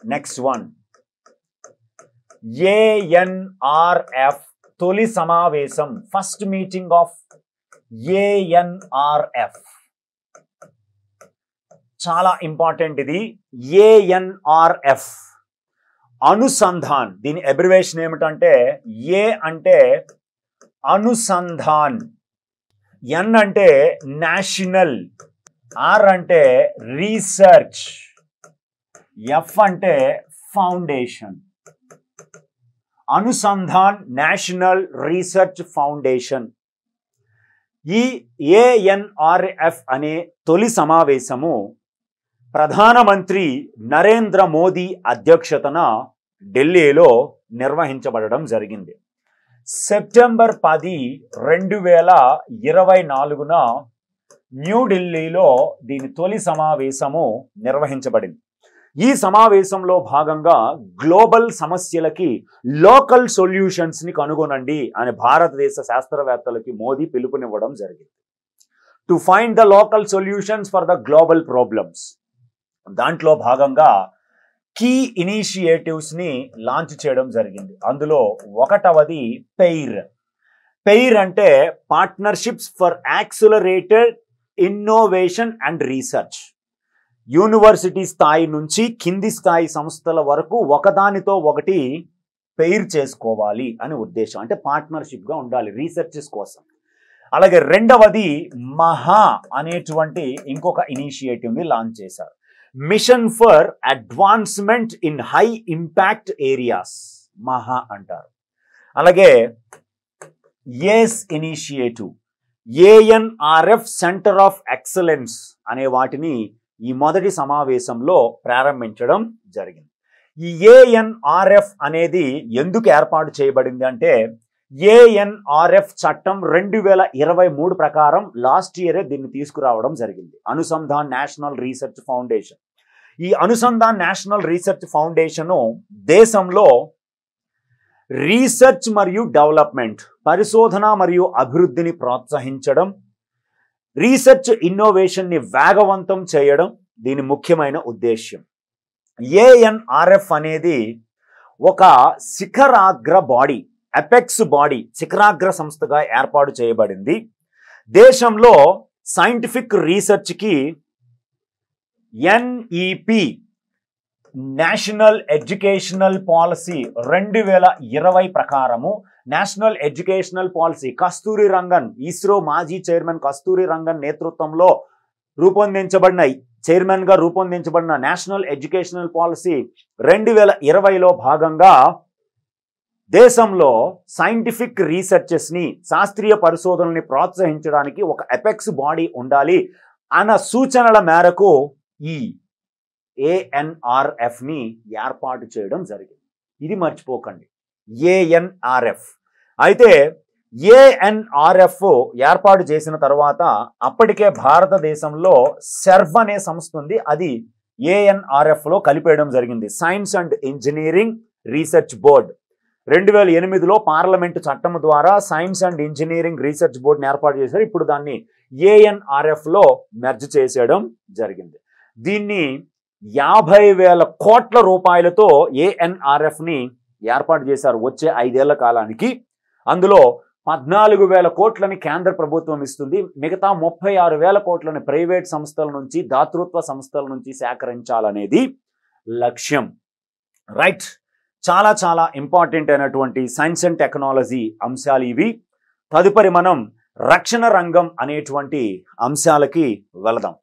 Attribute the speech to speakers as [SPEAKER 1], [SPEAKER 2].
[SPEAKER 1] Next one ANRF తొలి సమావేశం, first meeting of ANRF. చాలా ఇంపార్టెంట్ ఇది. ANRF అనుసంధాన్, దీని అబ్రివేషన్ ఏమిటంటే ఏ అంటే అనుసంధాన్, ఎన్ అంటే నేషనల్, ఆర్ అంటే రీసెర్చ్, ఎఫ్ అంటే foundation. Anusandhan national research foundation. ఈ ANRF అనే తొలి సమావేశము ప్రధానమంత్రి నరేంద్ర మోదీ అధ్యక్షతన ఢిల్లీలో నిర్వహించబడడం జరిగింది. సెప్టెంబర్ 10, 2024న న్యూఢిల్లీలో దీని తొలి సమావేశము నిర్వహించబడింది. ఈ సమావేశంలో భాగంగా గ్లోబల్ సమస్యలకి లోకల్ సొల్యూషన్స్ ని కనుగొనండి అని భారతదేశ శాస్త్రవేత్తలకి మోదీ పిలుపునివ్వడం జరిగింది. To find the local solutions for the global problems. దాంట్లో భాగంగా కీ ఇనిషియేటివ్స్ ని లాంచ్ చేయడం జరిగింది. అందులో ఒకటవది పెయిర్. పెయిర్ అంటే partnerships for accelerated innovation and research. University స్థాయి నుంచి కింది స్థాయి సంస్థల వరకు ఒకదానితో ఒకటి పెయిర్ చేసుకోవాలి అని ఉద్దేశం. అంటే పార్ట్నర్షిప్గా ఉండాలి రీసెర్చెస్ కోసం. అలాగే రెండవది మహా అనేటువంటి ఇంకొక ఇనిషియేటివ్ని లాంచ్ చేశారు. Mission for advancement in high impact areas, MAHA అంటారు. అలాగే ACE initiative, ANRF centre of excellence అనే వాటిని ఈ మొదటి సమావేశంలో ప్రారంభించడం జరిగింది. ఈ ANRF అనేది ఎందుకు ఏర్పాటు చేయబడింది అంటే ANRF చట్టం 2023 ప్రకారం లాస్ట్ ఇయరే దీన్ని తీసుకురావడం జరిగింది. Anusandhan national research foundation. ఈ అనుసంధాన్ నేషనల్ రీసెర్చ్ ఫౌండేషను దేశంలో రీసెర్చ్ మరియు డెవలప్మెంట్, పరిశోధన మరియు అభివృద్ధిని ప్రోత్సహించడం, రీసెర్చ్ ఇన్నోవేషన్ని వేగవంతం చేయడం దీని ముఖ్యమైన ఉద్దేశ్యం. ANRF అనేది ఒక శిఖరాగ్ర బాడీ, అపెక్స్ బాడీ, శిఖరాగ్ర సంస్థగా ఏర్పాటు చేయబడింది. దేశంలో సైంటిఫిక్ రీసెర్చ్కి NEP నేషనల్ ఎడ్యుకేషనల్ పాలసీ 2020 ప్రకారము national educational policy Kasturi Rangan, ISRO మాజీ చైర్మన్ కస్తూరి రంగన్ నేతృత్వంలో చైర్మన్గా రూపొందించబడిన నేషనల్ ఎడ్యుకేషనల్ పాలసీ 2020లో భాగంగా దేశంలో సైంటిఫిక్ రీసెర్చెస్ని, శాస్త్రీయ పరిశోధనల్ని ప్రోత్సహించడానికి ఒక అపెక్స్ బాడీ ఉండాలి అన్న సూచనల మేరకు ఈ ANRFని ఏర్పాటు చేయడం జరిగింది. ఇది మర్చిపోకండి, ANRF. అయితే ANRF ఏర్పాటు చేసిన తర్వాత అప్పటికే భారతదేశంలో సెర్వ్ అనే సంస్థ ఉంది, అది ANRFలో కలిపేయడం జరిగింది. Science and engineering research board 2008లో పార్లమెంటు చట్టం ద్వారా సైన్స్ అండ్ ఇంజనీరింగ్ రీసెర్చ్ బోర్డుని ఏర్పాటు చేశారు. ఇప్పుడు దాన్ని ANRFలో మెర్జ్ చేసేయడం జరిగింది. దీన్ని 50,000 కోట్ల రూపాయలతో ANRFని ఏర్పాటు చేశారు వచ్చే 5 ఏళ్ల కాలానికి. అందులో 14,000 కోట్లని కేంద్ర ప్రభుత్వం ఇస్తుంది. మిగతా 36,000 కోట్లని ప్రైవేట్ సంస్థల నుంచి, దాతృత్వ సంస్థల నుంచి సేకరించాలనేది లక్ష్యం. రైట్, చాలా చాలా ఇంపార్టెంట్ అయినటువంటి సైన్స్ అండ్ టెక్నాలజీ అంశాలు ఇవి. తదుపరి మనం రక్షణ రంగం అనేటువంటి అంశాలకి వెళదాం.